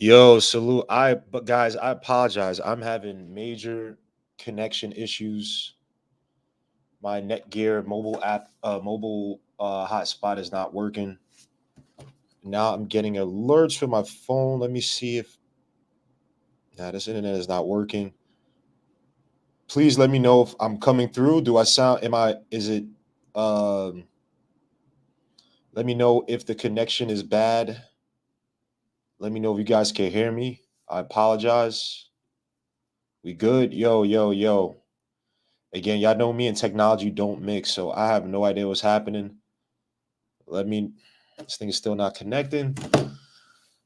Yo, salute. But guys, I apologize. I'm having major connection issues. My Netgear mobile hotspot is not working. Now I'm getting alerts from my phone. Let me see if this internet is not working. Please let me know if I'm coming through. Do I sound? Am I? Is it? Um, Let me know if the connection is bad. Let me know if you guys can hear me. I apologize. We good? Yo, yo, yo. Again, y'all know me and technology don't mix, so I have no idea what's happening. Let me. This thing is still not connecting,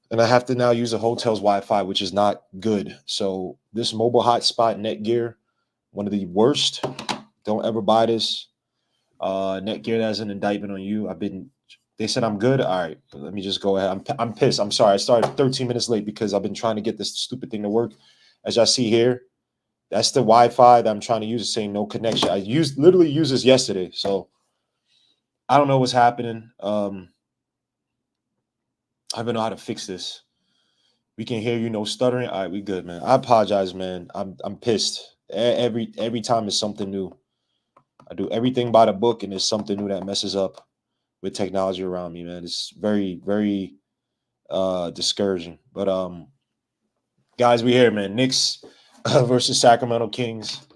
and I have to now use a hotel's Wi-Fi, which is not good. So this mobile hotspot Netgear, one of the worst. Don't ever buy this. Netgear, that's an indictment on you. They said I'm good. All right, let me just go ahead. I'm pissed. I'm sorry. I started 13 minutes late because I've been trying to get this stupid thing to work. As y'all see here, that's the Wi-Fi that I'm trying to use. It's saying no connection. I literally used this yesterday, so I don't know what's happening. I don't know how to fix this. We can hear you, no stuttering. All right, we good, man. I apologize, man. I'm pissed. Every time is something new. I do everything by the book, and there's something new that messes up with technology around me, man. It's very, very discouraging. But guys, we here, man. Knicks versus Sacramento Kings.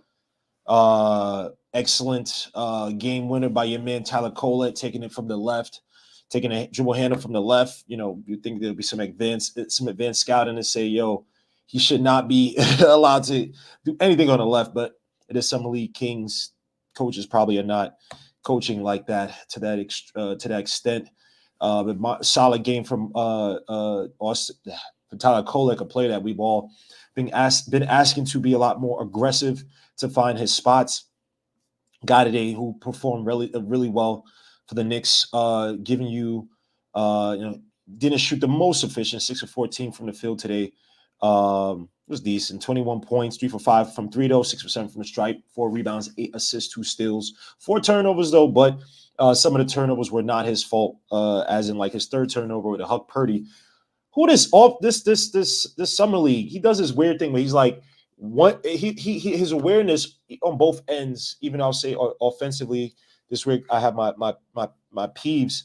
Excellent game winner by your man Tyler Kolek, taking it from the left, taking a dribble handle from the left. You know, you think there'll be some advanced scouting to say, yo, he should not be allowed to do anything on the left, but it is some elite Kings coaches probably are not coaching like that to that extent. Solid game from Austin, from Tyler Kolek, a player that we've all been asking to be a lot more aggressive to find his spots. Guy today who performed really well for the Knicks, giving didn't shoot the most efficient, 6 of 14 from the field today. It was decent. 21 points, 3 for 5 from three though, 6% from the stripe, 4 rebounds, 8 assists, 2 steals, 4 turnovers though, but some of the turnovers were not his fault, as in like his third turnover with a Hukporti. Who this summer league? He does this weird thing where he's like, what he his awareness on both ends, even I'll say offensively. This week I have my peeves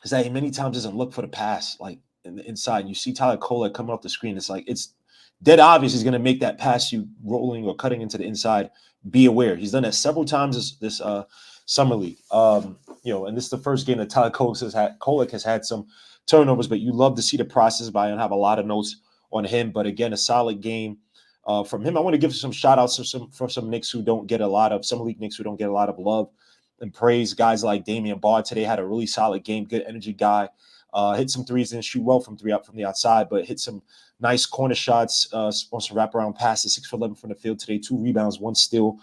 is that he many times doesn't look for the pass like in the inside. And you see Tyler Kolek coming off the screen. It's like it's dead obvious he's going to make that pass you rolling or cutting into the inside. Be aware. He's done that several times this summer league. And this is the first game that Tyler Kolek has had some turnovers, but you love to see the process. But I don't have a lot of notes on him. But again, a solid game from him. I want to give some shout outs for some Knicks who don't get a lot of summer league Knicks who don't get a lot of love and praise. Guys like Damian Barr today had a really solid game, good energy guy. Hit some threes, didn't shoot well from the outside, but hit some nice corner shots on some wraparound passes, 6 for 11 from the field today, 2 rebounds, 1 steal.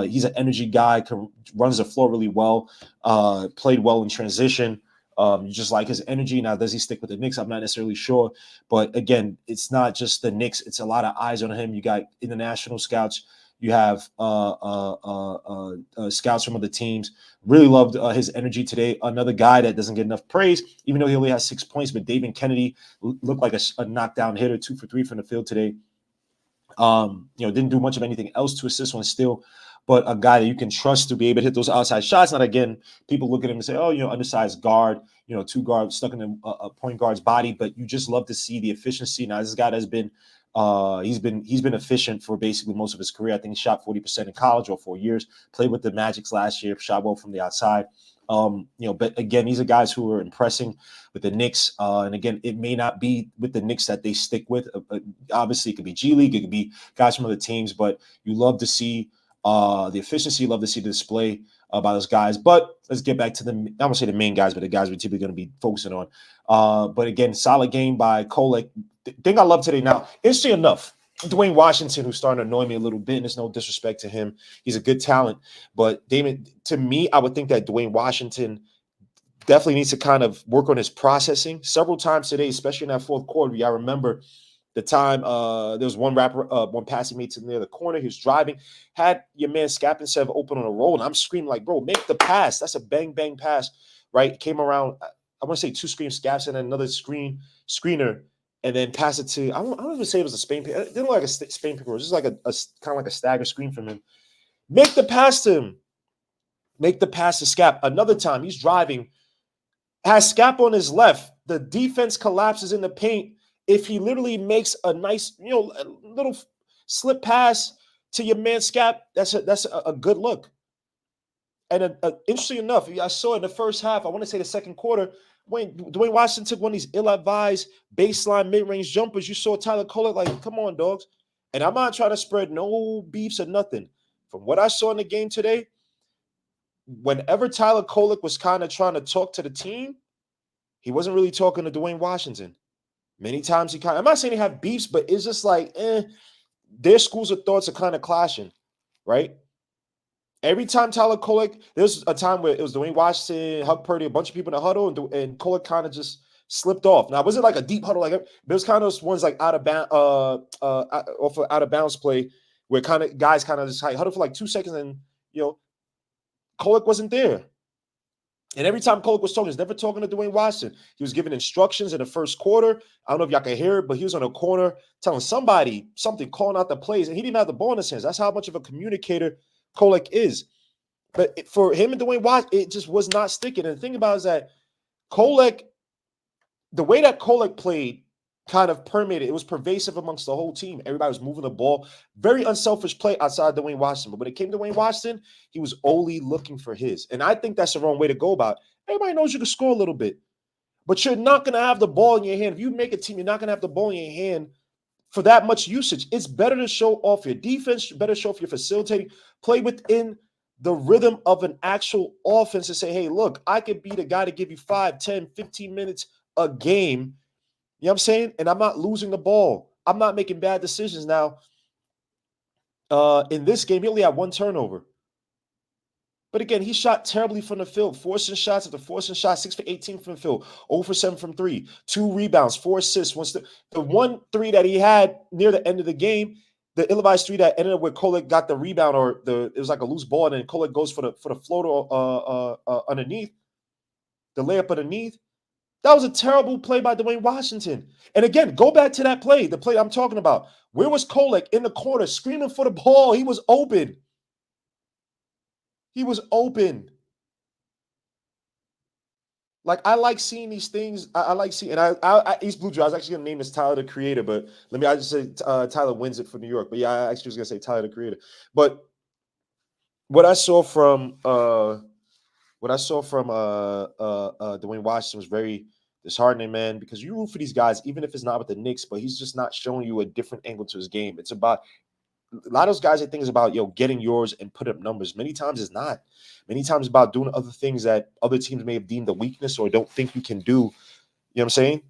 He's an energy guy, runs the floor really well, played well in transition. You just like his energy. Now, does he stick with the Knicks? I'm not necessarily sure. But again, it's not just the Knicks. It's a lot of eyes on him. You got international scouts. You have scouts from other teams. Really loved his energy today. Another guy that doesn't get enough praise, even though he only has 6 points, but David Kennedy looked like a knockdown hitter, 2 for 3 from the field today. Didn't do much of anything else to assist on steal, but a guy that you can trust to be able to hit those outside shots. Not again, people look at him and say, oh, undersized guard, 2 guards stuck in a point guard's body, but you just love to see the efficiency. Now, this guy has been he's been efficient for basically most of his career. I think he shot 40% in college or 4 years, played with the Magics last year, shot well from the outside. But again, these are guys who are impressing with the Knicks. And again, it may not be with the Knicks that they stick with. Obviously, it could be G League, it could be guys from other teams, but you love to see the efficiency, you love to see the display by those guys. But let's get back to I don't want to say the main guys, but the guys we're typically going to be focusing on. But again, solid game by Kolek. The thing I love today now, interesting enough, Dwayne Washington, who's starting to annoy me a little bit, and there's no disrespect to him. He's a good talent. But Damon, to me, I would think that Dwayne Washington definitely needs to kind of work on his processing. Several times today, especially in that fourth quarter, I remember the time there was one pass he made to near the corner. He was driving, had your man Scapintsev open on a roll, and I'm screaming like, bro, make the pass. That's a bang, bang pass, right? Came around, I want to say 2 screen Scaps and then another screener. and then pass it to, I don't even say it was a Spain pick. It didn't look like a Spain pick. It was just like a kind of like a stagger screen from him. Make the pass to him. Make the pass to Scap. Another time, he's driving, has Scap on his left. The defense collapses in the paint. If he literally makes a nice, a little slip pass to your man Scap, that's a good look. And interesting enough, I saw in the first half, I want to say the second quarter, when Dwayne Washington took one of these ill-advised baseline mid-range jumpers, you saw Tyler Kolek like, come on, dogs. And I'm not trying to spread no beefs or nothing. From what I saw in the game today, whenever Tyler Kolek was kind of trying to talk to the team, he wasn't really talking to Dwayne Washington. Many times I'm not saying they have beefs, but it's just like, their schools of thoughts are kind of clashing, right? Every time Tyler Kolek, there was a time where it was Dwayne Washington, Hukporti, a bunch of people in the huddle, and Kolek kind of just slipped off. Now, was it like a deep huddle? Like it was kind of those ones like out of bounds play where kind of guys kind of just huddle for like 2 seconds, and Kolek wasn't there. And every time Kolek was talking, he was never talking to Dwayne Washington. He was giving instructions in the first quarter. I don't know if y'all can hear it, but he was on a corner telling somebody something, calling out the plays, and he didn't have the ball in his hands. That's how much of a communicator Kolek is. But for him and Dwayne Washington, it just was not sticking. And the thing about it is that Kolek, the way that Kolek played kind of permeated. It was pervasive amongst the whole team. Everybody was moving the ball. Very unselfish play outside Dwayne Washington. But when it came to Dwayne Washington, he was only looking for his. And I think that's the wrong way to go about it. Everybody knows you can score a little bit. But you're not going to have the ball in your hand. If you make a team, you're not going to have the ball in your hand for that much usage. It's better to show off your defense, better show off your facilitating, play within the rhythm of an actual offense and say, hey, look, I could be the guy to give you 5, 10, 15 minutes a game. You know what I'm saying? And I'm not losing the ball. I'm not making bad decisions. Now, in this game, he only had one turnover. But again, he shot terribly from the field, forcing shots after forcing shots, 6 for 18 from the field, 0 for 7 from 3, 2 rebounds, 4 assists. The 1 3 that he had near the end of the game, the ill-advised 3 that ended up where Kolek got the rebound, or it was like a loose ball, and then Kolek goes for the floater underneath, the layup underneath. That was a terrible play by Dwayne Washington. And again, go back to that play, the play I'm talking about. Where was Kolek? In the corner, screaming for the ball. He was open. He was open. Like, I like seeing these things. I like seeing, and East Blue Jays, I was actually going to name this Tyler the Creator, but I just say Tyler wins it for New York. But yeah, I actually was going to say Tyler the Creator. But what I saw from Dwayne Washington was very disheartening, man, because you root for these guys, even if it's not with the Knicks, but he's just not showing you a different angle to his game. It's about, a lot of those guys, I think, is about, getting yours and put up numbers. Many times it's not. Many times about doing other things that other teams may have deemed a weakness or don't think you can do. You know what I'm saying?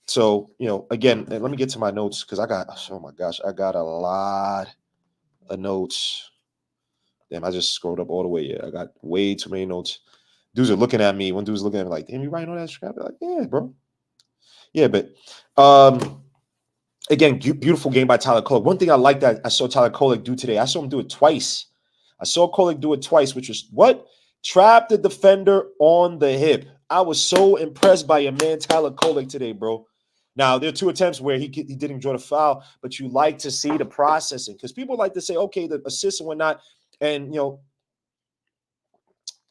So, again, let me get to my notes because I got a lot of notes. Damn, I just scrolled up all the way. Yeah, I got way too many notes. Dudes are looking at me. One dude's looking at me like, damn, you writing all that crap? I'm like, yeah, bro. Yeah, but again, beautiful game by Tyler Kolek. One thing I like that I saw Tyler Kolek do today, I saw him do it twice. I saw Kolek do it twice, which was what? Trap the defender on the hip. I was so impressed by your man Tyler Kolek today, bro. Now, there are 2 attempts where he didn't draw the foul, but you like to see the processing because people like to say, okay, the assist and whatnot. And,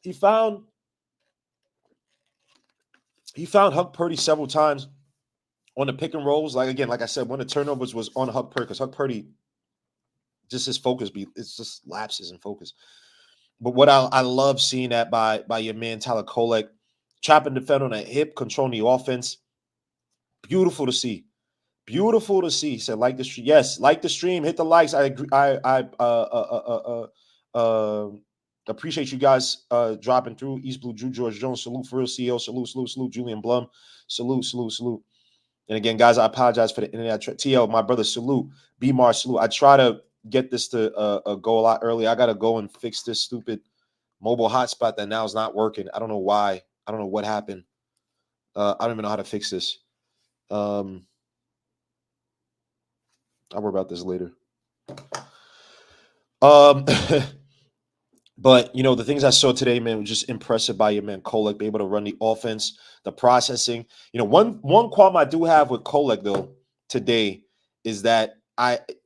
he found Hukporti several times on the pick and rolls. Like I said, one of the turnovers was on Hukporti because Hukporti, just his focus, it's just lapses in focus. But what I love seeing that by your man Tyler Kolek, trapping defender on a hip, controlling the offense. Beautiful to see. Beautiful to see. He said, like the stream. Yes, like the stream. Hit the likes. I agree. I appreciate you guys dropping through. East Blue, Drew George Jones, salute for real CEO, salute, Julian Blum, salute. And again, guys, I apologize for the internet. TL, my brother, salute. B-Mar, salute. I try to get this to go a lot early. I got to go and fix this stupid mobile hotspot that now is not working. I don't know why. I don't know what happened. I don't even know how to fix this. I'll worry about this later. But the things I saw today, man, was just impressive by your man Kolek, be able to run the offense, the processing. One qualm I do have with Kolek though today is that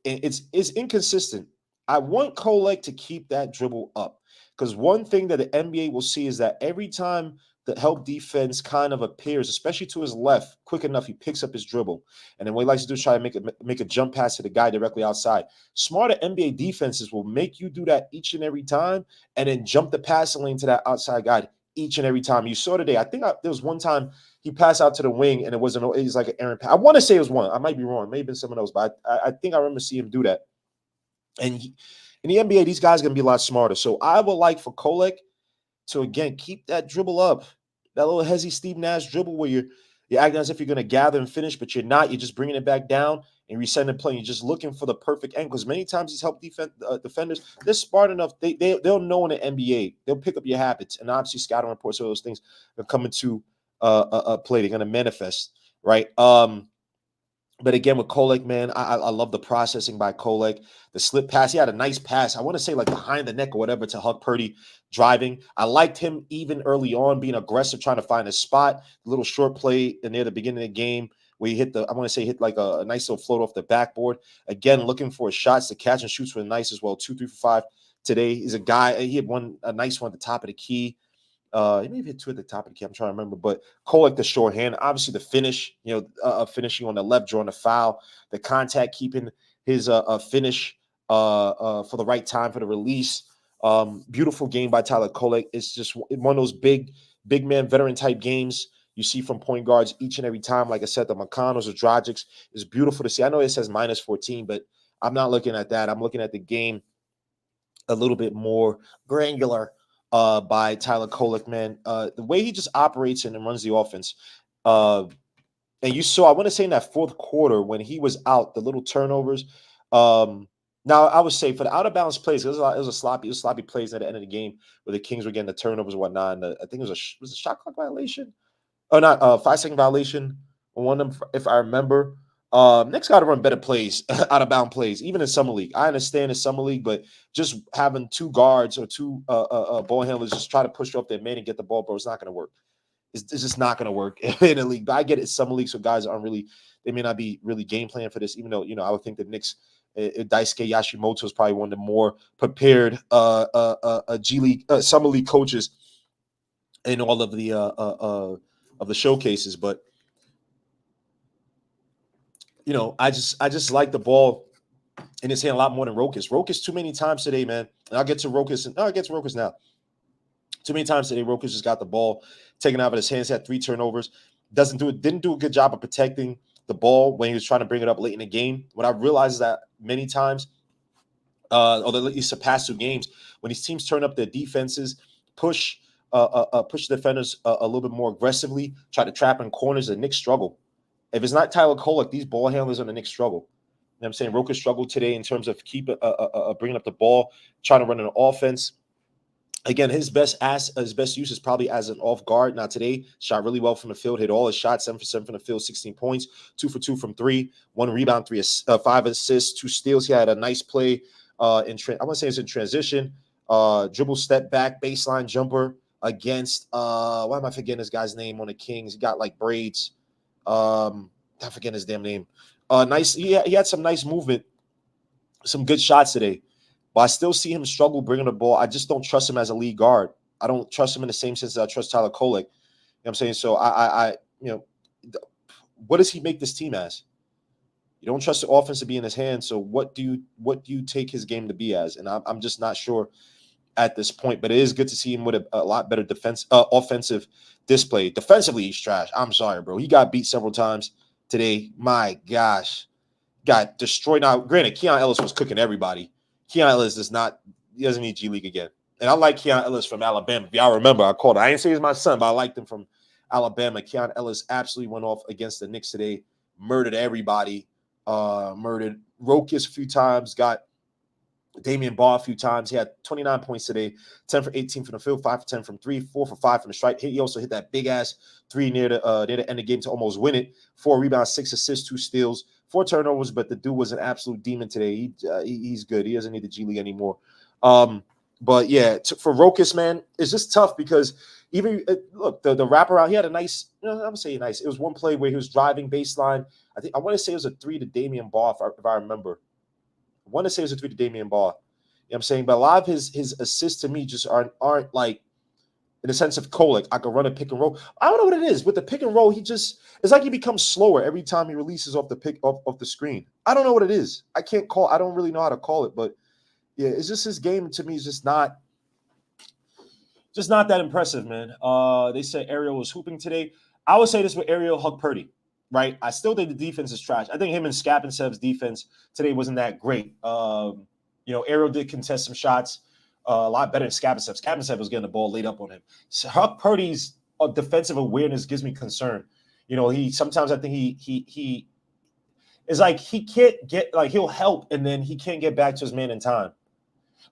it's inconsistent. I want Kolek to keep that dribble up because one thing that the NBA will see is that every time the help defense kind of appears, especially to his left, quick enough, he picks up his dribble, and then what he likes to do is try to make a jump pass to the guy directly outside. Smarter NBA defenses will make you do that each and every time and then jump the passing lane to that outside guy each and every time. You saw today, I think there was one time he passed out to the wing and it was like an errant pass. I want to say it was one. I might be wrong. It may have been someone else, but I think I remember seeing him do that. And in the NBA, these guys are going to be a lot smarter. So I would like for Kolek to, again, keep that dribble up. That little hezzy Steve Nash dribble where you're acting as if you're going to gather and finish, but you're not. You're just bringing it back down and resetting the play. You're just looking for the perfect angle. Because many times these help defenders, they're smart enough. They'll know in the NBA. They'll pick up your habits. And obviously, scouting reports, all those things are coming to play. They're going to manifest, right? But again, with Kolek, man, I love the processing by Kolek. The slip pass, he had a nice pass. I want to say like behind the neck or whatever to Hukporti driving. I liked him even early on being aggressive, trying to find a spot. The little short play near the beginning of the game where he hit like a nice little float off the backboard. Again, looking for shots. The catch and shoots were nice as well. 2, 3 for 5 today. He's a guy. He had a nice one at the top of the key. He may have hit 2 at the top of the key. I'm trying to remember, but Kolek the shorthand, obviously the finish, finishing on the left, drawing the foul, the contact, keeping his finish for the right time for the release. Beautiful game by Tyler Kolek. It's just one of those big man veteran type games you see from point guards each and every time. Like I said, the McConnells or Dragics is beautiful to see. I know it says -14, but I'm not looking at that. I'm looking at the game a little bit more granular by Tyler Kolek, man. The way he just operates and runs the offense. And you saw, I want to say in that fourth quarter when he was out, the little turnovers. Now I would say for the out of bounds plays, it was a sloppy plays at the end of the game where the Kings were getting the turnovers and whatnot. And I think it was a shot clock violation. Oh, not 5-second violation on one of them, if I remember. Knicks got to run better plays, out of bound plays, even in summer league. I understand in summer league, but just having 2 guards or 2 ball handlers just try to push up their man and get the ball, bro, it's not going to work. It's just not going to work in a league. But I get it, summer league, so guys aren't really, they may not be really game planning for this, even though, I would think the Knicks, Daisuke Yashimoto is probably one of the more prepared G League, summer league coaches in all of the showcases. But I just like the ball in his hand a lot more than Rokas. Rokas too many times today, man. And I'll get to Rokas. I'll get to Rokas now. Too many times today, Rokas just got the ball taken out of his hands, had 3 turnovers. Didn't do a good job of protecting the ball when he was trying to bring it up late in the game. What I realized is that many times, or at least the past 2 games, when these teams turn up their defenses, push the defenders a little bit more aggressively, try to trap in corners, the Knicks struggle. If it's not Tyler Kolek, these ball handlers on the Knicks struggle. You know what I'm saying? Rokas struggled today in terms of bringing up the ball, trying to run an offense. Again, his best use is probably as an off guard. Now today, shot really well from the field, hit all his shots, 7 for 7 from the field, 16 points, 2 for 2 from 3, 1 rebound, 5 assists, 2 steals. He had a nice play I want to say it's in transition, dribble step back, baseline jumper against why am I forgetting this guy's name on the Kings? He got like braids. I'm forgetting his damn name. Nice. He had some nice movement, some good shots today. But I still see him struggle bringing the ball. I just don't trust him as a lead guard. I don't trust him in the same sense that I trust Tyler Kolek. You know what I'm saying? So what does he make this team as? You don't trust the offense to be in his hands. So what do you take his game to be as? And I'm just not sure at this point. But it is good to see him with a lot better offensive display. Defensively, he's trash. I'm sorry, bro. He got beat several times today. My gosh, got destroyed. Now, granted, Keon Ellis was cooking everybody. Keon Ellis he doesn't need G League again. And I like Keon Ellis from Alabama. If y'all remember, I didn't say he's my son, but I liked him from Alabama. Keon Ellis absolutely went off against the Knicks today, murdered everybody, murdered Rokas a few times, got Damian Barr a few times. He had 29 points today, 10 for 18 from the field, 5 for 10 from 3, 4 for 5 from the stripe. He also hit that big-ass 3 near the end of the game to almost win it. 4 rebounds, 6 assists, 2 steals, 4 turnovers, but the dude was an absolute demon today. He's good. He doesn't need the G League anymore. But yeah, for Rokas, man, it's just tough because even look, the wraparound, he had a nice, I would say nice. It was one play where he was driving baseline. I want to say it was a 3 to Damian Ball, if I remember. I want to say it was a 3 to Damian Ball. You know what I'm saying? But a lot of his assists to me just aren't like in the sense of Kolek. I could run a pick and roll. I don't know what it is. With the pick and roll, it's like he becomes slower every time he releases off the screen. I don't know what it is. I don't really know how to call it, but yeah, it's just his game to me is just not that impressive, man. They said Ariel was hooping today. I would say this with Ariel Hukporti, right? I still think the defense is trash. I think him and Scapintsev's defense today wasn't that great. Ariel did contest some shots a lot better than Scapintsev. Scapintsev was getting the ball laid up on him. So Hukporti's defensive awareness gives me concern. He sometimes I think he is like he can't get he'll help and then he can't get back to his man in time.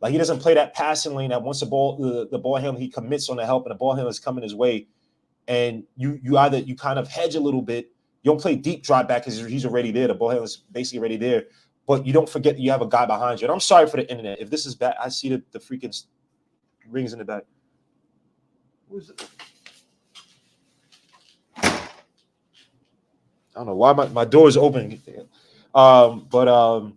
Like he doesn't play that passing lane that once the ball handler he commits on the help and the ball handler is coming his way, and you kind of hedge a little bit. You don't play deep drive back because he's already there. The ball handler's basically already there, but you don't forget that you have a guy behind you. And I'm sorry for the internet. If this is bad, I see the freaking rings in the back. What is it? I don't know why my door is open. Where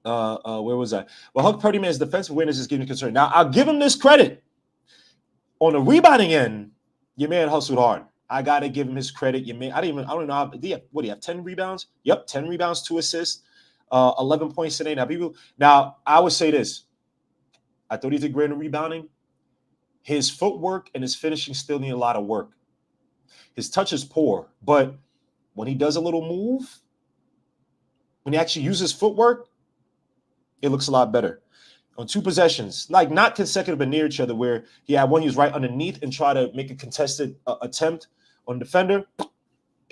was I? Well, Hukporti, man's defensive awareness is giving me concern. Now, I'll give him this credit. On the rebounding end, your man hustled hard. I got to give him his credit. Your man, I don't know how, do you have 10 rebounds? Yep, 10 rebounds, 2 assists, 11 points today. Now, I would say this. I thought he did great in rebounding. His footwork and his finishing still need a lot of work. His touch is poor, but when he does a little move, when he actually uses footwork, it looks a lot better. On 2 possessions, like not consecutive but near each other, where he had one he was right underneath and try to make a contested attempt on defender,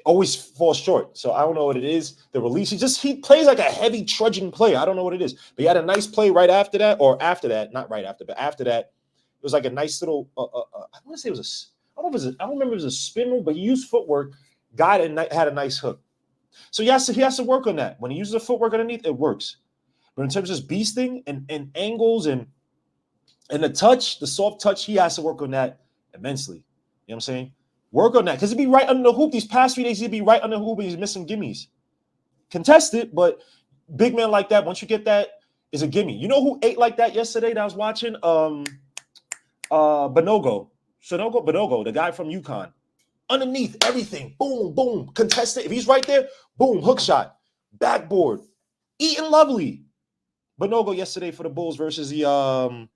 always falls short. So I don't know what it is. The release, he plays like a heavy trudging play. I don't know what it is. But he had a nice play right after that, or after that, not right after, but after that, it was like a nice little. I want to say it was I don't remember if it was a spin move, but he used footwork, got it, and had a nice hook. So he has to work on that. When he uses the footwork underneath, it works. But in terms of just beasting and angles and the touch, the soft touch, he has to work on that immensely. You know what I'm saying? Work on that. Because he'd be right under the hoop. These past 3 days, he'd be right under the hoop and he's missing gimmies. Contested, but big man like that, once you get that, is a gimme. You know who ate like that yesterday that I was watching? Bonogo, the guy from UConn. Underneath, everything. Boom, boom. Contested. If he's right there, boom, hook shot. Backboard. Eating lovely. Bonogo yesterday for the Bulls versus the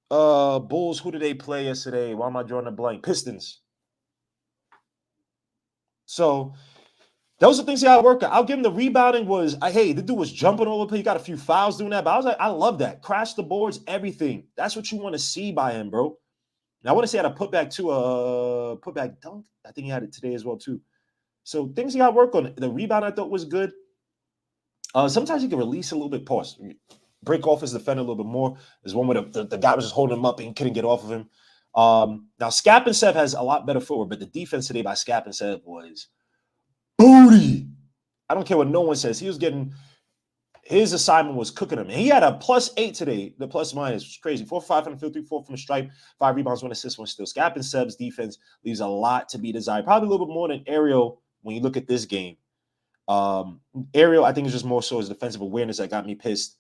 Bulls. Who did they play yesterday? Why am I drawing a blank? Pistons. So those are things he had to work on. I'll give him the rebounding the dude was jumping all over the place. He got a few fouls doing that, but I was like, I love that. Crash the boards, everything. That's what you want to see by him, bro. Now I want to say he had a putback too, putback dunk. I think he had it today as well too. So things he got to work on. The rebound I thought was good. Sometimes he can release a little bit, break off his defender a little bit more. There's one where the guy was just holding him up and he couldn't get off of him. Now, Scapintsev has a lot better footwork, but the defense today by Scapintsev was booty. I don't care what no one says. He was getting – his assignment was cooking him. And he had a +8 today. The plus-minus was crazy. 4 for 5 from the field, 3 4 from the stripe, 5 rebounds, 1 assist, 1 steal. Scapintsev's defense leaves a lot to be desired. Probably a little bit more than Ariel when you look at this game. Ariel, I think, is just more so his defensive awareness that got me pissed.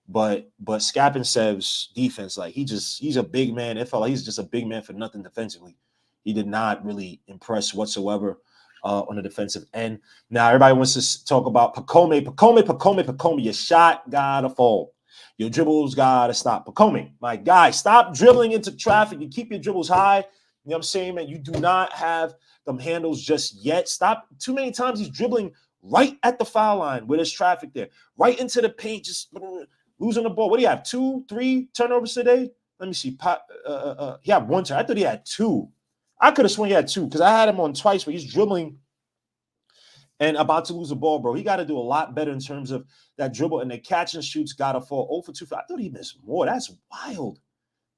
But Scapintsev's defense, like he's a big man. It felt like he's just a big man for nothing defensively. He did not really impress whatsoever on the defensive end. Now everybody wants to talk about Pacome. Your shot gotta fall. Your dribbles gotta stop. Pacome, my guy, stop dribbling into traffic. You keep your dribbles high. You know what I'm saying, man? You do not have them handles just yet. Stop. Too many times he's dribbling right at the foul line where there's traffic there, right into the paint, just losing the ball. What do you have? 2, 3 turnovers today? Let me see. He had 1 turn. I thought he had 2. I could have sworn he had 2 because I had him on twice where he's dribbling and about to lose the ball, bro. He got to do a lot better in terms of that dribble, and the catch and shoots got to fall. 0 for 2. I thought he missed more. That's wild.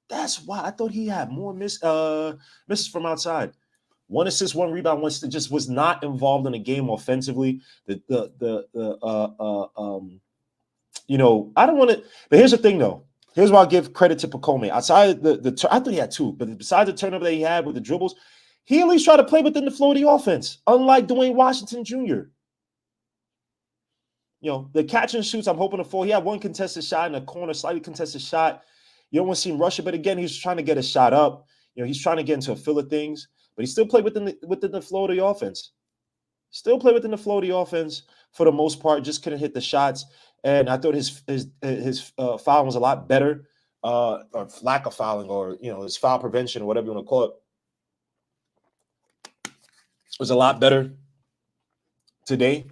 That's why I thought he had more misses from outside. 1 assist, 1 rebound, 1 just was not involved in the game offensively. I don't want to. But here's the thing, though. Here's why I give credit to Pacome. Outside I thought he had two, but besides the turnover that he had with the dribbles, he at least tried to play within the flow of the offense, unlike Dwayne Washington Jr. You know, the catch and shoots, I'm hoping to fall. He had one contested shot in the corner, slightly contested shot. You don't want to see him rush it, but again, he's trying to get a shot up. You know, he's trying to get into a fill of things, but he still played within the flow of the offense. Still play within the flow of the offense for the most part. Just couldn't hit the shots, and I thought his fouling was a lot better, or lack of fouling, or his foul prevention, or whatever you want to call it, was a lot better today.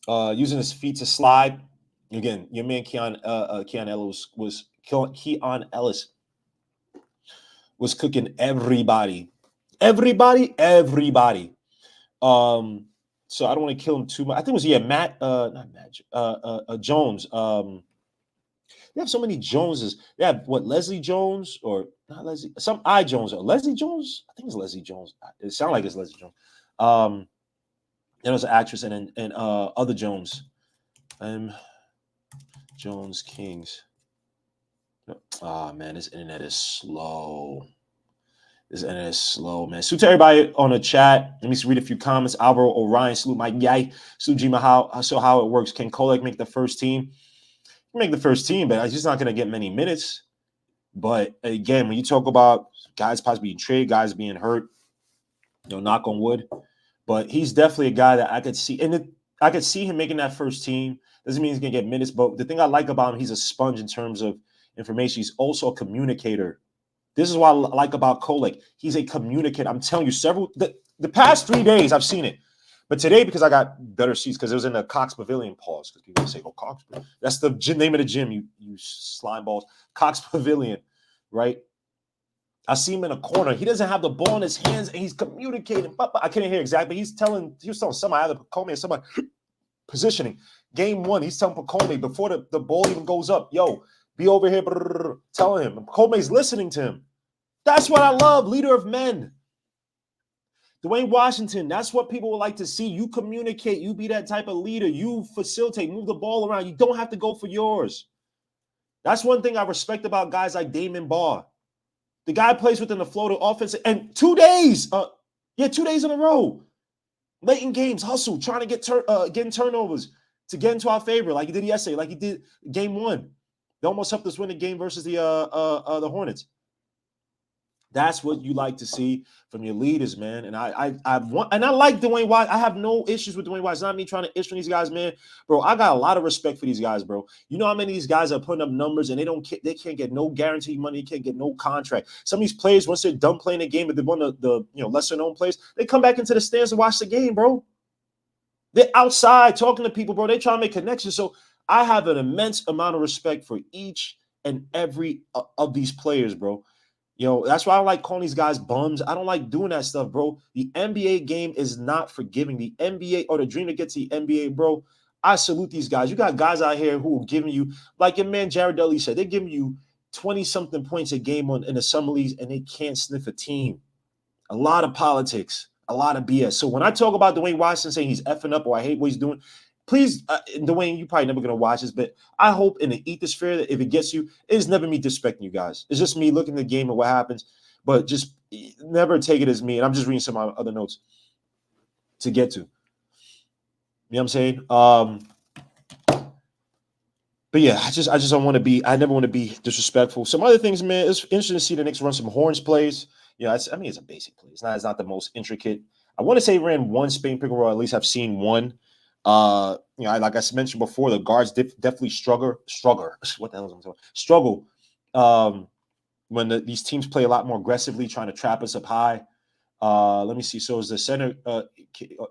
Using his feet to slide. Again, your man Keon Ellis was cooking everybody. So I don't want to kill him too much. I think it was Matt Jones. They have so many Joneses. They have Leslie Jones, or not Leslie, some I Jones, or Leslie Jones. I think it's Leslie Jones. It sounds like it's Leslie Jones. There was an actress and other Jones. Jones Kings. Oh man, this internet is slow. Man. Salute to everybody on the chat. Let me read a few comments. Alvaro Orion, salute Mike Yai. Salute Jima, how it works. Can Kolek make the first team? Make the first team, but he's not going to get many minutes. But again, when you talk about guys possibly being traded, guys being hurt, knock on wood. But he's definitely a guy that I could see. And I could see him making that first team. Doesn't mean he's going to get minutes. But the thing I like about him, he's a sponge in terms of information. He's also a communicator. This is what I like about Kolek. He's a communicator. I'm telling you, the past 3 days, I've seen it. But today, because I got better seats, because it was in the Cox Pavilion, pause, because people say, Cox. That's the name of the gym, you slime balls. Cox Pavilion, right? I see him in a corner. He doesn't have the ball in his hands, and he's communicating. I can't hear exactly. He was telling somebody, either Pacome or somebody, positioning. Game 1, he's telling Pacome before the ball even goes up, yo, be over here, telling him. Pacome's listening to him. That's what I love, leader of men. Dwayne Washington, that's what people would like to see. You communicate. You be that type of leader. You facilitate, move the ball around. You don't have to go for yours. That's one thing I respect about guys like Damon Barr. The guy plays within the flow of the offense. And 2 days, 2 days in a row. Late in games, hustle, trying to getting turnovers to get into our favor, like he did yesterday, like he did game 1. They almost helped us win the game versus the Hornets. That's what you like to see from your leaders, man. And I like Dwayne Wise. I have no issues with Dwayne Wise. It's not me trying to issue these guys, man. Bro, I got a lot of respect for these guys, bro. You know how many of these guys are putting up numbers and they can't get no guaranteed money, they can't get no contract. Some of these players, once they're done playing the game, if they're one of the lesser known players, they come back into the stands to watch the game, bro. They're outside talking to people, bro. They try to make connections. So I have an immense amount of respect for each and every of these players, bro. That's why I don't like calling these guys bums. I don't like doing that stuff, bro. The NBA game is not forgiving. The NBA, or the dream to get to the NBA, bro, I salute these guys. You got guys out here who are giving you, like your man Jared Dudley said, they're giving you 20-something points a game in the summer leagues, and they can't sniff a team. A lot of politics, a lot of BS. So when I talk about Dwayne Washington saying he's effing up or I hate what he's doing, please, Dwayne, you're probably never going to watch this, but I hope in the ethosphere that if it gets you, it's never me disrespecting you guys. It's just me looking at the game and what happens, but just never take it as me. And I'm just reading some of my other notes to get to. You know what I'm saying? But yeah, I just don't want to be, I never want to be disrespectful. Some other things, man, it's interesting to see the Knicks run some horns plays. It's a basic play. It's not the most intricate. I want to say ran one Spain pick and roll. At least I've seen one. Like I mentioned before, the guards definitely struggle. What the hell is I'm talking? Struggle when these teams play a lot more aggressively, trying to trap us up high. Let me see. So is the center?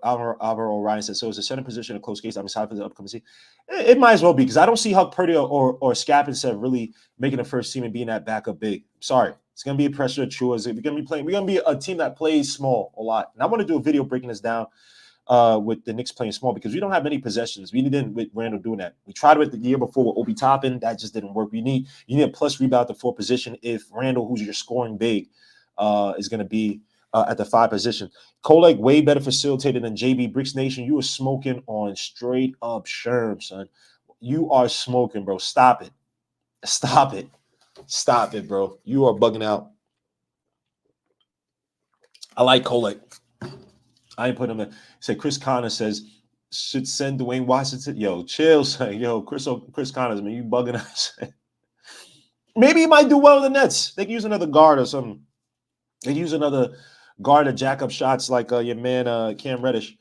Alvaro Orion says, so is the center position a close case? I'm excited for the upcoming season. It might as well be, because I don't see Hukporti or Scapintsev really making the first team and being that backup big. Sorry. It's going to be a pressure true. We're going to be a team that plays small a lot. And I want to do a video breaking this down with the Knicks playing small, because we don't have many possessions. We didn't with Randall doing that. We tried it the year before with Obi Toppin. That just didn't work. You need a plus rebound at the 4 position if Randall, who's your scoring big, is going to be at the 5 position. Kolek way better facilitated than JB. Bricks Nation, you are smoking on straight up Sherm, son. You are smoking, bro. Stop it. Stop it. Stop it, bro. You are bugging out. I like Kolek. I ain't put him in. Said Chris Connor says should send Dwayne Washington. Yo, chill, son. Yo, Chris Connors, man, you bugging us. Maybe he might do well in the Nets. They can use another guard or something. They can use another guard to jack up shots like your man Cam Reddish.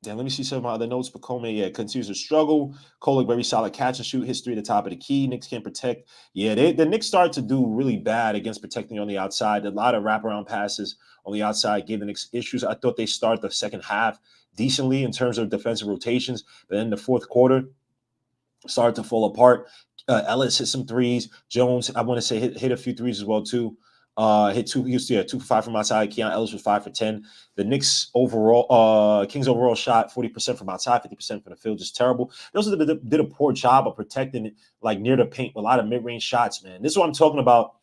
Let me see some of my other notes. Pacome, continues to struggle. Kolek, very solid catch and shoot. Hits three at the top of the key. Knicks can't protect. Yeah, the Knicks started to do really bad against protecting on the outside. A lot of wraparound passes on the outside gave the Knicks issues. I thought they started the second half decently in terms of defensive rotations, but then the fourth quarter started to fall apart. Ellis hit some threes. Jones, I want to say, hit a few threes as well, too. Hit two. He was 2 for 5 from outside. Keon Ellis was 5 for 10. The Knicks overall, Kings overall shot 40% from outside, 50% from the field. Just terrible. They also did a poor job of protecting it, like near the paint with a lot of mid-range shots. Man, this is what I'm talking about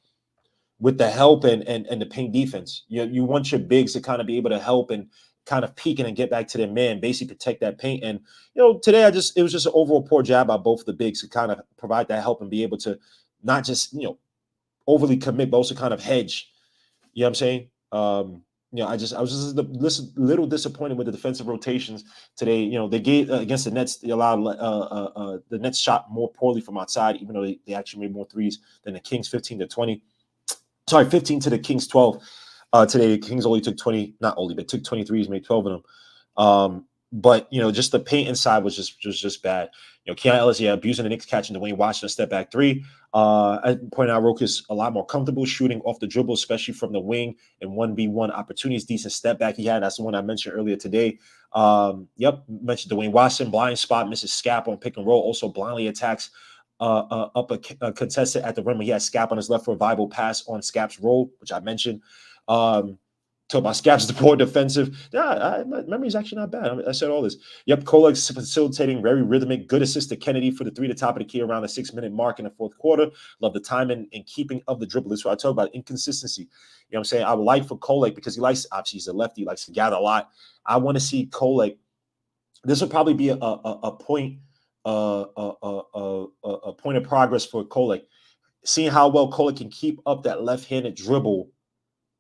with the help and the paint defense. You want your bigs to kind of be able to help and kind of peek and get back to their man, basically protect that paint. And today it was just an overall poor job by both of the bigs to kind of provide that help and be able to not just overly commit, but also kind of hedge. You know what I'm saying? I was just a little disappointed with the defensive rotations today. They gave against the Nets, they allowed the Nets shot more poorly from outside, even though they actually made more threes than the Kings, 15 to the Kings 12. Today the Kings only took 20, not only, but took 23s, made 12 of them. But just the paint inside was just bad. Keon Ellis, abusing the Knicks, catching Dwayne Washington step back three. I pointed out Rokas a lot more comfortable shooting off the dribble, especially from the wing and 1v1 opportunities. Decent step back he had. That's the one I mentioned earlier today. Mentioned Dwayne Washington, blind spot, misses Scap on pick and roll. Also blindly attacks up a contestant at the rim. He had Scap on his left for a viable pass on Scap's roll, which I mentioned. Talk about Scap's the poor defensive. Yeah, my memory's actually not bad. I said all this. Yep, Kolek's facilitating, very rhythmic. Good assist to Kennedy for the 3 to top of the key around the 6-minute mark in the fourth quarter. Love the timing and keeping of the dribble. That's what I talk about, inconsistency. What I'm saying? I would like for Kolek, because he likes, obviously he's a lefty, he likes to gather a lot. I want to see Kolek. This will probably be a point a point of progress for Kolek. Seeing how well Kolek can keep up that left-handed dribble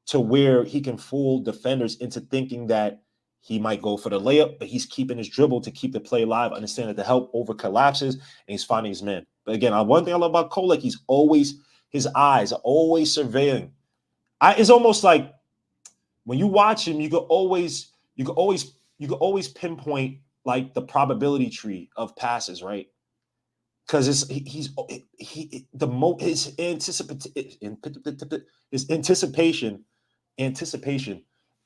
to where he can fool defenders into thinking that he might go for the layup, but he's keeping his dribble to keep the play alive, understand that the help over collapses, and he's finding his man. But again, one thing I love about Kolek, his eyes are always surveilling. It's almost like when you watch him, you could always pinpoint like the probability tree of passes, right? Because his anticipation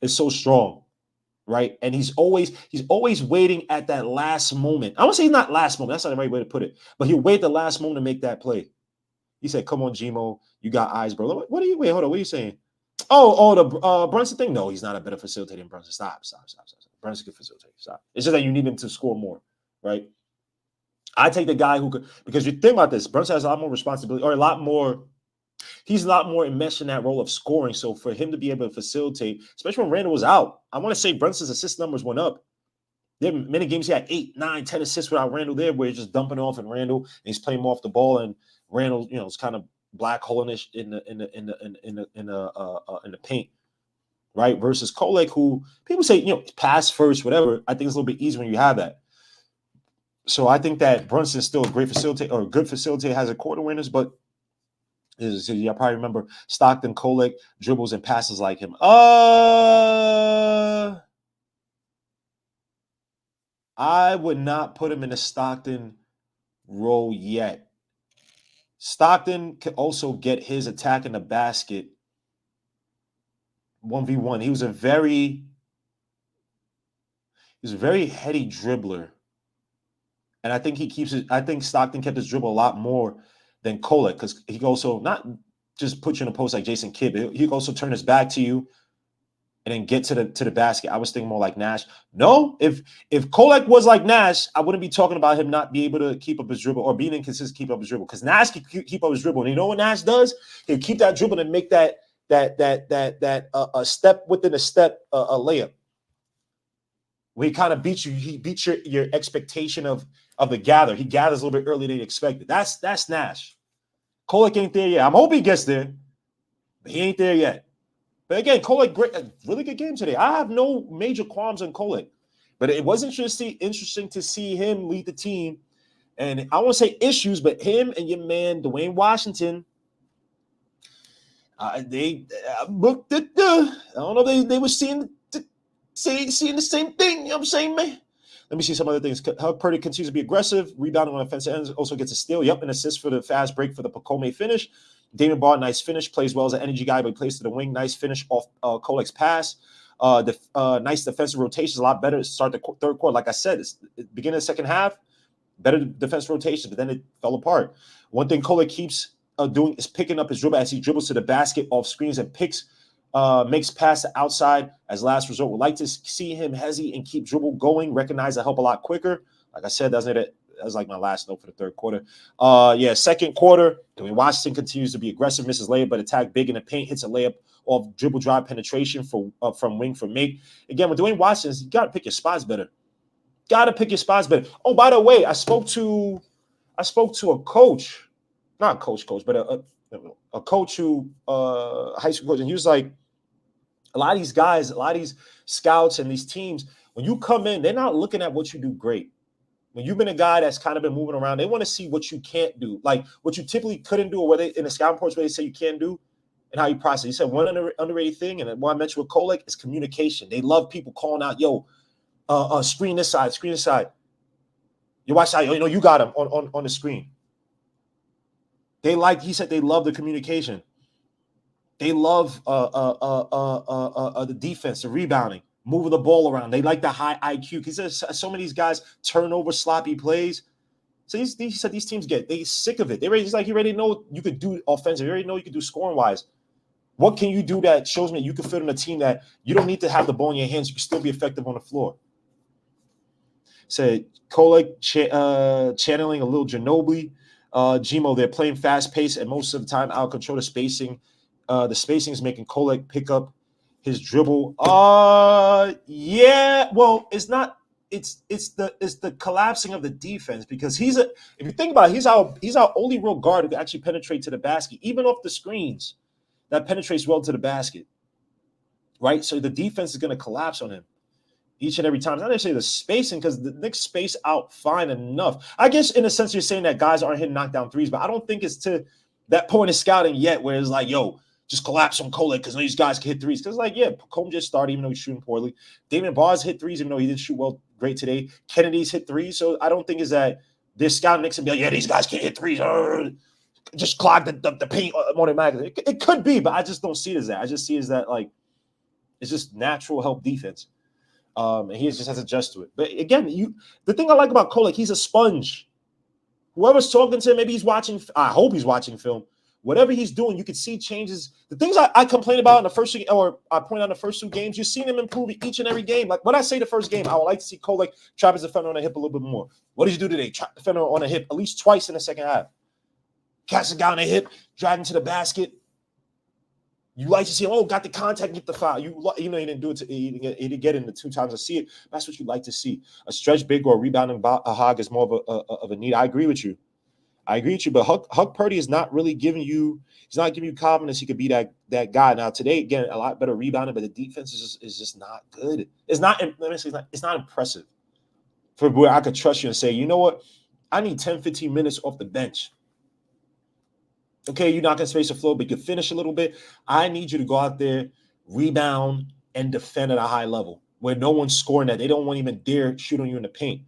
is so strong, right? And he's always waiting at that last moment. I won't say not last moment. That's not the right way to put it. But he'll wait the last moment to make that play. He said, "Come on, Gmo, you got eyes, bro." What are you? Wait, hold on. What are you saying? Oh, the Brunson thing. No, he's not a better facilitator than Brunson. Stop. Brunson can facilitate. Stop. It's just that you need him to score more, right? I take the guy who could, because you think about this, Brunson has a lot more responsibility, or he's a lot more enmeshed in that role of scoring. So for him to be able to facilitate, especially when Randall was out, I want to say Brunson's assist numbers went up. There were many games he had 8, 9, 10 assists without Randall there, where he's just dumping off and Randall, and he's playing him off the ball, and Randall, is kind of black hole-ish in the paint, right? Versus Kolek, who people say, pass first, whatever. I think it's a little bit easier when you have that. So I think that Brunson's still a great facilitator, or a good facilitator, has a court awareness, but I probably remember Stockton, Kolek, dribbles and passes like him. I would not put him in the Stockton role yet. Stockton can also get his attack in the basket 1v1. He was a very heady dribbler. And I think Stockton kept his dribble a lot more than Kolek, because he can also not just put you in a post like Jason Kidd, but he can also turn his back to you and then get to the basket. I was thinking more like Nash. No, if Kolek was like Nash, I wouldn't be talking about him not being able to keep up his dribble or being inconsistent keep up his dribble, because Nash can keep up his dribble. And you know what Nash does? He'll keep that dribble and make that a step within a step a layup. Where he kind of beats you. He beats your expectation of of the gather. He gathers a little bit earlier than he expected. That's Nash. Kolek ain't there yet. I'm hoping he gets there, but he ain't there yet. But again, Kolek, great, really good game today. I have no major qualms on Kolek, but it was interesting to see him lead the team. And I won't say issues, but him and your man Dwayne Washington, they looked at I don't know, they were seeing the same thing. You know what I'm saying, man? Let me see some other things. Hukporti continues to be aggressive, rebounding on offensive ends, also gets a steal. Yep, an assist for the fast break for the Pacome finish. Damon Barr, nice finish, plays well as an energy guy, but he plays to the wing. Nice finish off Kolek's pass. Nice defensive rotations, a lot better to start the third quarter. Like I said, it's beginning of the second half, better defensive rotation, but then it fell apart. One thing Kolek keeps doing is picking up his dribble as he dribbles to the basket off screens and makes pass to outside as last resort. Would like to see him hesitate and keep dribble going, recognize that help a lot quicker. Like I said, that was like my last note for the third quarter. Second quarter, Dwayne Washington continues to be aggressive, misses layup, but attack big in the paint, hits a layup off dribble drive penetration from wing for make. Again, with Dwayne Washington, you got to pick your spots better. Oh, by the way, I spoke to a coach, not coach, but a coach who high school coach, and he was like, a lot of these guys, a lot of these scouts and these teams, when you come in, they're not looking at what you do great. When you've been a guy that's kind of been moving around, they want to see what you can't do, like what you typically couldn't do, or what in the scouting reports where they say you can't do, and how you process. He said one underrated thing, and what I mentioned with Kolek is communication. They love people calling out, "Yo, screen this side. You watch side. You got him on the screen." He said they love the communication. They love the defense, the rebounding, moving the ball around. They like the high IQ because so many of these guys turn over sloppy plays. So he said these teams they sick of it. You already know you could do offensive. You already know you could do scoring wise. What can you do that shows me that you can fit on a team that you don't need to have the ball in your hands? You can still be effective on the floor. Said Kolek channeling a little Ginobili. Gmo, they're playing fast pace and most of the time out of control. The spacing is making Kolek pick up his dribble. Yeah. Well, it's not. It's the collapsing of the defense because if you think about it, he's our only real guard who can actually penetrate to the basket, even off the screens. That penetrates well to the basket, right? So the defense is going to collapse on him each and every time. It's not necessarily the spacing because the Knicks space out fine enough. I guess in a sense you're saying that guys aren't hitting knockdown threes, but I don't think it's to that point of scouting yet where it's like, yo, just collapse on Kolek because these guys can hit threes. Because Pacome just started even though he's shooting poorly. Damon Barr's hit threes even though he didn't shoot well great today. Kennedy's hit threes. So I don't think it's that they're scouting Knicks and be like, yeah, these guys can't hit threes. Just clog the paint automatically. It could be, but I just don't see it as that. I just see it as that like it's just natural help defense. And he just has to adjust to it. But again, the thing I like about Kolek, he's a sponge. Whoever's talking to him, maybe he's watching. I hope he's watching film. Whatever he's doing, you can see changes. The things I complain about in the first or I point out in the first two games, you've seen him improve each and every game. Like when I say the first game, I would like to see Kolek trap his defender on the hip a little bit more. What did you do today? Trap defender on the hip at least twice in the second half. Catch the guy on the hip, drag him to the basket. You like to see him, got the contact, get the foul. He didn't do it. He didn't get in the 2 times I see it. That's what you like to see. A stretch big or a rebounding hog is more of a need. I agree with you. But Hukporti is not really giving you. He's not giving you confidence he could be that guy. Now today, again, a lot better rebounding, but the defense is just not good. It's not. Let me say it's not impressive. For where I could trust you and say, you know what, I need 10, 15 minutes off the bench. Okay, you're not going to space the floor, but you can finish a little bit. I need you to go out there, rebound, and defend at a high level where no one's scoring that. They don't want to even dare shoot on you in the paint.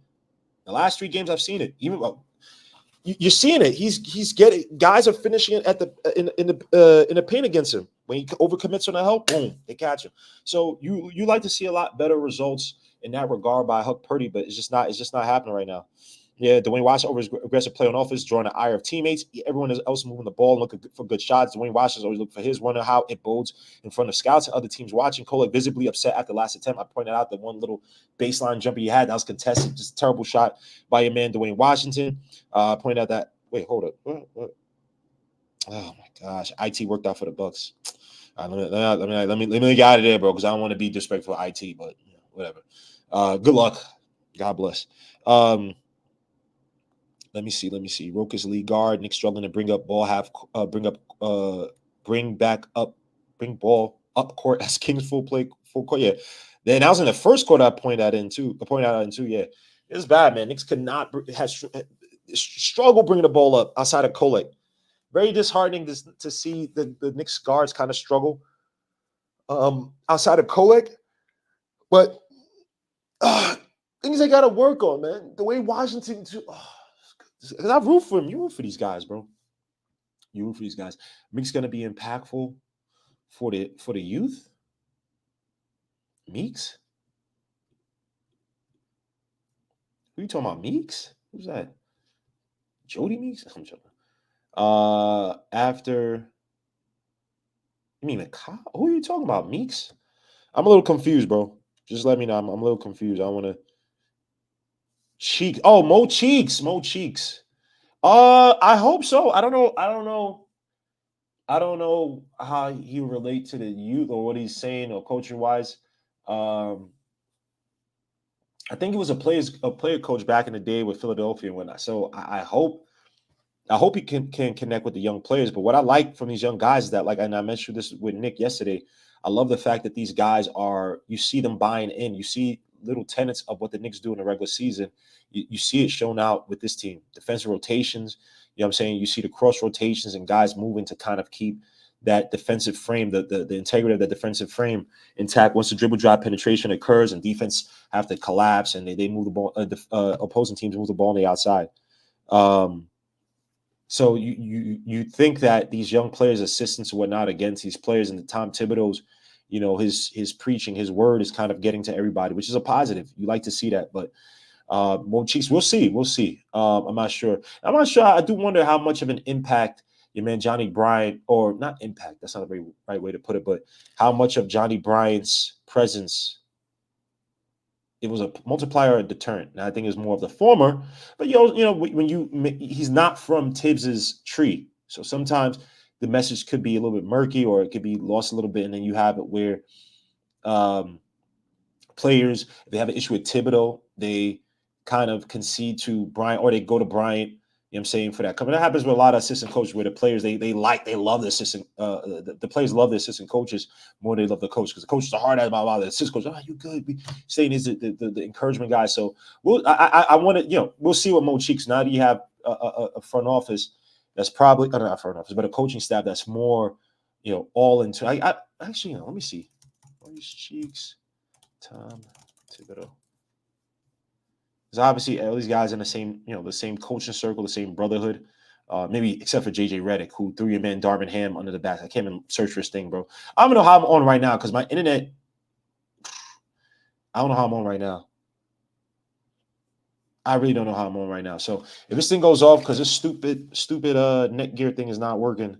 The last 3 games I've seen it. You're seeing it. He's getting guys are finishing it at in the paint against him. When he overcommits on the help, boom, they catch him. So you like to see a lot better results in that regard by Hukporti, but it's just not happening right now. Yeah, Dwayne Washington over aggressive play on offense, drawing the ire of teammates. Everyone else moving the ball, looking for good shots. Dwayne Washington's always looking for his, wondering how it bodes in front of scouts and other teams watching. Kolek visibly upset at the last attempt. I pointed out the one little baseline jumper he had that was contested, just a terrible shot by your man Dwayne Washington. Pointed out that. Wait, hold up. What? Oh my gosh, IT worked out for the Bucks. Let me get out of there, bro, because I don't want to be disrespectful to IT, but whatever. Good luck. God bless. Let me see. Rokas lead guard. Knicks struggling to bring up ball bring ball up court as Kings full court. Yeah. Then that was in the first quarter. I pointed out in too. Yeah, it's bad, man. Knicks could not has struggle bringing the ball up outside of Kolek. Very disheartening to see the Knicks guards kind of struggle outside of Kolek, but things they got to work on, man. The way Washington, because I root for him. You root for these guys, bro. You root for these guys. Meek's gonna be impactful for the youth. Meeks? Who you talking about? Meeks? Who's that? Jody Meeks? I'm joking. After you mean the cop? Who are you talking about? Meeks? I'm a little confused, bro. Just let me know. I'm a little confused. I want to Cheeks. Oh, Mo Cheeks. Mo Cheeks. I hope so. I don't know. I don't know how he relate to the youth or what he's saying or coaching wise. Um, I think he was a player coach back in the day with Philadelphia and whatnot. So I hope he can connect with the young players. But what I like from these young guys is that, like, and I mentioned this with Nick yesterday, I love the fact that these guys are, you see them buying in. You see little tenets of what the Knicks do in the regular season. You see it shown out with this team. Defensive rotations, you know what I'm saying? You see the cross rotations and guys moving to kind of keep that defensive frame, the integrity of that defensive frame intact. Once the dribble drive penetration occurs and defense have to collapse and they move the ball, opposing teams move the ball on the outside. So you think that these young players, assistants and whatnot, against these players, and the Tom Thibodeau's, his preaching, his word is kind of getting to everybody, which is a positive. You like to see that, but Mo Cheeks, we'll see. I'm not sure. I do wonder how much of an impact your man Johnny Bryant, or not impact, that's not the very right way to put it, but how much of Johnny Bryant's presence, it was a multiplier or a deterrent. And I think it was more of the former. But he's not from Tibbs's tree, so sometimes the message could be a little bit murky, or it could be lost a little bit. And then you have it where um, players, if they have an issue with Thibodeau, they kind of concede to Bryant, or they go to Bryant. You know what I'm saying, for that. That happens with a lot of assistant coaches, where the players they love the assistant. The players love the assistant coaches more than they love the coach, because the coaches are hard at about a lot of the assistant coaches. Oh, you good? We saying is the encouragement guy. So I want to, we'll see what Mo Cheeks. Now that you have a front office that's probably not a front office, but a coaching staff that's more all into. I actually, let me see. Mo Cheeks, Tom Thibodeau. Because obviously all these guys in the same coaching circle, the same brotherhood. Maybe except for JJ Redick, who threw your man Darvin Ham under the back. I can't even search for his thing, bro. I don't know how I'm on right now because my internet. I don't know how I'm on right now. I really don't know how I'm on right now. So if this thing goes off because this stupid Netgear thing is not working.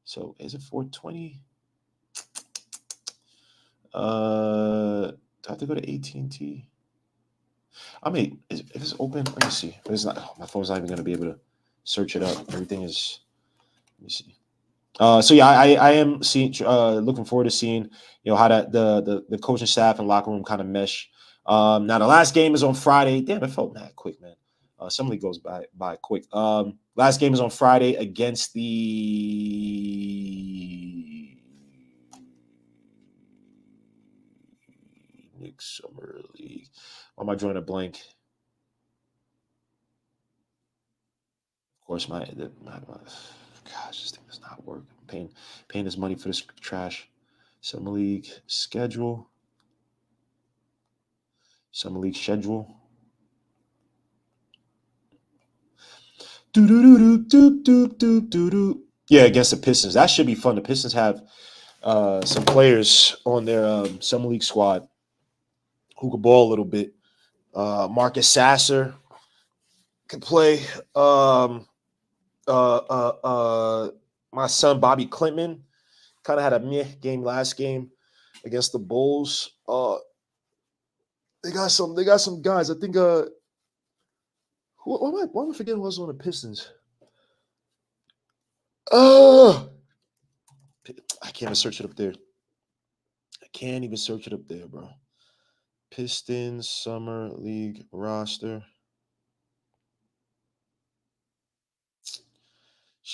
So is it 420? Do I have to go to AT&T? I mean, if it's open, let me see. If it's not, my phone's not even going to be able to search it up. Everything is. Let me see. So yeah, I am looking forward to seeing how that the coaching staff and locker room kind of mesh. Now the last game is on Friday. Damn, it felt that quick, man. Some league goes by quick. Last game is on Friday against the Knicks Summer League. Why am I drawing a blank? Of course, my gosh, this thing does not work. I'm paying this money for this trash. Summer League schedule. Summer League schedule. Yeah, against the Pistons. That should be fun. The Pistons have some players on their Summer League squad who could ball a little bit. Marcus Sasser could play. My son Bobby Clinton kind of had a meh game last game against the Bulls. They got some guys. I think why am I forgetting who was on the Pistons? I can't even search it up there. Bro. Pistons Summer League roster.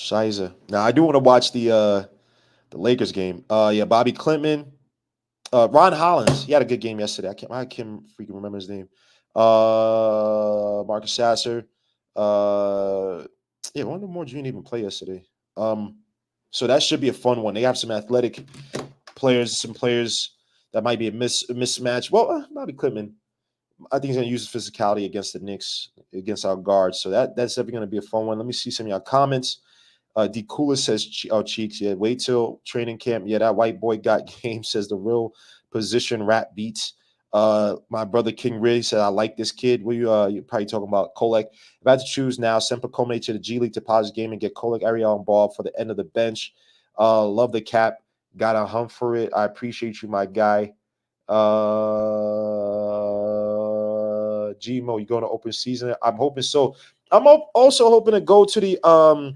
Shiza. Now I do want to watch the Lakers game. Yeah, Bobby Clinton, Ron Hollins. He had a good game yesterday. I can't freaking remember his name. Marcus Sasser. Yeah, one of the more didn't even play yesterday. So that should be a fun one. They have some athletic players, some players that might be a mismatch. Well, Bobby Clinton. I think he's going to use his physicality against the Knicks, against our guards. So that's definitely going to be a fun one. Let me see some of your comments. D Cooler says, "Oh, Cheeks, yeah, wait till training camp. Yeah, that white boy got game." Says the real position rap beats. My brother King Ray said, "I like this kid." What you're probably talking about Kolek. If I had to choose now, Semper Kome to the G League to pause game and get Kolek Ariel involved for the end of the bench. Love the cap. Got a hump for it. I appreciate you, my guy. Gmo, you going to open season? I'm hoping so. I'm also hoping to go to the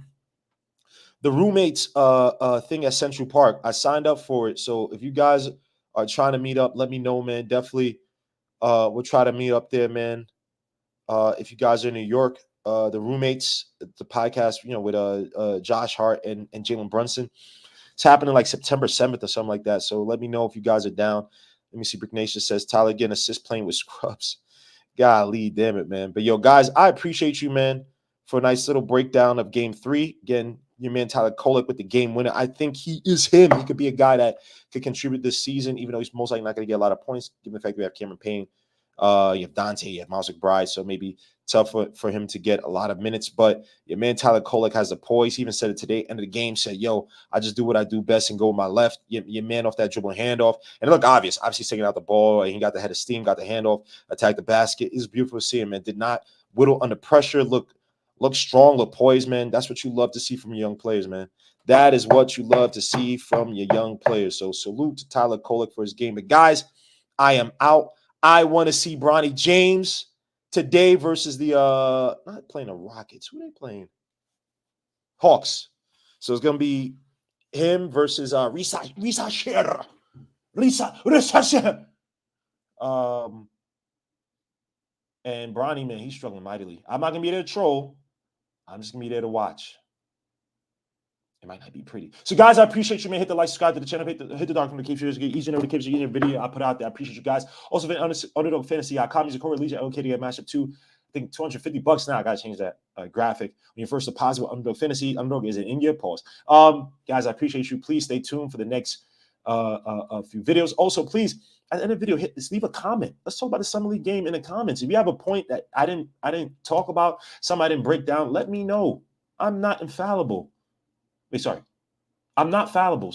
roommates thing at Central Park. I signed up for it. So if you guys are trying to meet up, let me know, man. Definitely we'll try to meet up there, man. If you guys are in New York, the roommates, the podcast, with Josh Hart and Jalen Brunson. It's happening like September 7th or something like that. So let me know if you guys are down. Let me see. Brick Nation says Tyler getting assist playing with scrubs. Golly, damn it, man. But yo, guys, I appreciate you, man, for a nice little breakdown of game 3. Again, your man Tyler Kolek with the game winner. I think he is him. He could be a guy that could contribute this season, even though he's most likely not going to get a lot of points, given the fact that we have Cameron Payne, you have Dante, you have Miles McBride. So maybe tough for him to get a lot of minutes. But your man Tyler Kolek has the poise. He even said it today, end of the game, said, yo, I just do what I do best and go with my left. Your man off that dribbling handoff. And it looked obvious. Obviously, he's taking out the ball. He got the head of steam, got the handoff, attacked the basket. It's beautiful to see him, man. Did not whittle under pressure. Look strong, look poised, man. That's what you love to see from your young players, man. That is what you love to see from your young players. So salute to Tyler Kolek for his game. But guys, I am out. I want to see Bronny James today versus the not playing the Rockets. Who are they playing? Hawks. So it's gonna be him versus Risa Scherer. Risa. And Bronny, man, he's struggling mightily. I'm not gonna be there to troll. I'm just gonna be there to watch. It might not be pretty. So, guys, I appreciate you, man. Hit the like, subscribe to the channel, hit the dark notifications to get each notification in your video I put out there. I appreciate you guys. Also, Underdog Fantasy, commies and core Legion, LKD matchup 2. I think $250 now. I gotta change that graphic. When you first deposit with Underdog Fantasy, Underdog is in your pause. Guys, I appreciate you. Please stay tuned for the next few videos. Also, please, at the end of the video, leave a comment. Let's talk about the Summer League game in the comments. If you have a point that I didn't talk about, something I didn't break down, let me know. I'm not infallible. Wait, sorry. I'm not fallible.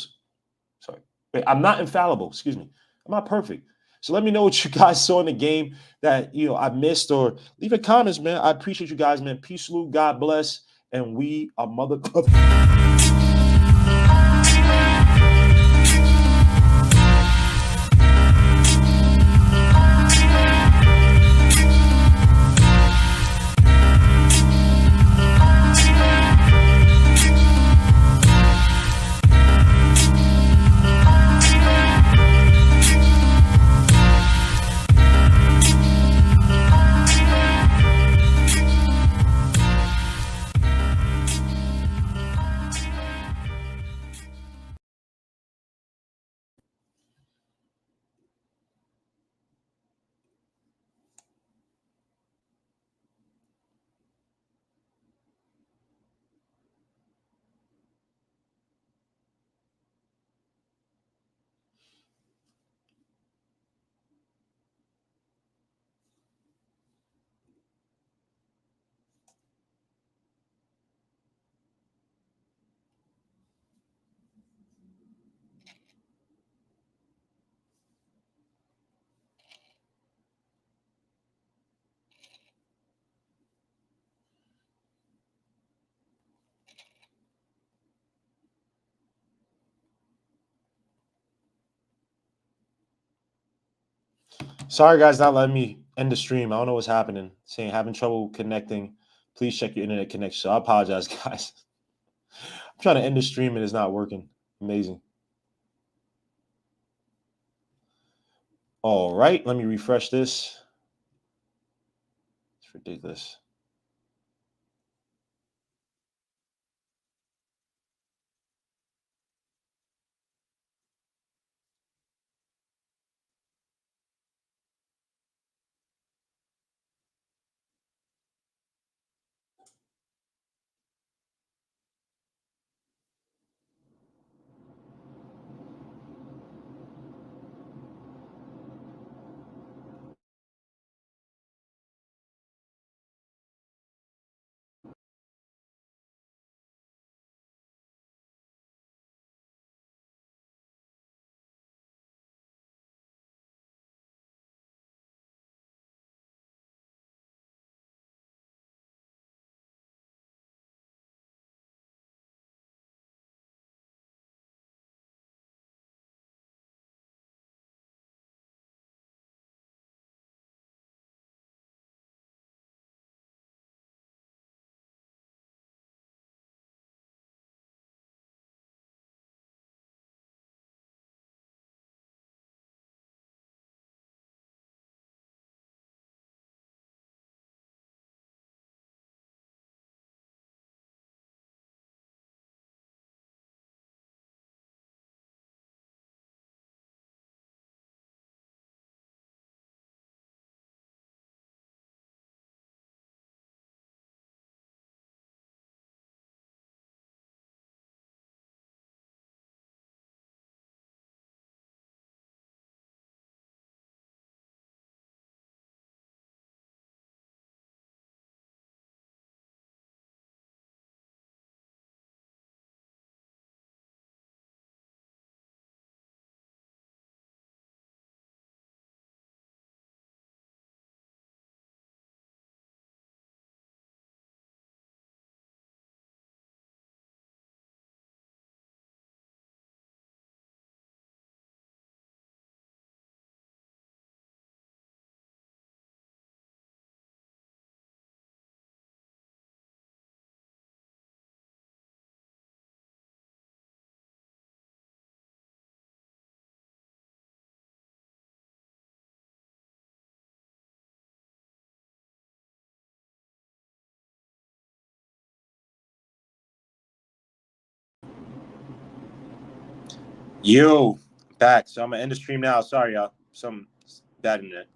Sorry. Wait, I'm not infallible. Excuse me. I'm not perfect. So let me know what you guys saw in the game that I missed, or leave a comments, man. I appreciate you guys, man. Peace, salute, God bless, and we are mother. Sorry, guys, not letting me end the stream. I don't know what's happening. Saying having trouble connecting. Please check your internet connection. So I apologize, guys. I'm trying to end the stream and it's not working. Amazing. All right, let me refresh this. It's ridiculous. Yo, back. So I'm gonna end the stream now. Sorry, y'all. Some bad internet.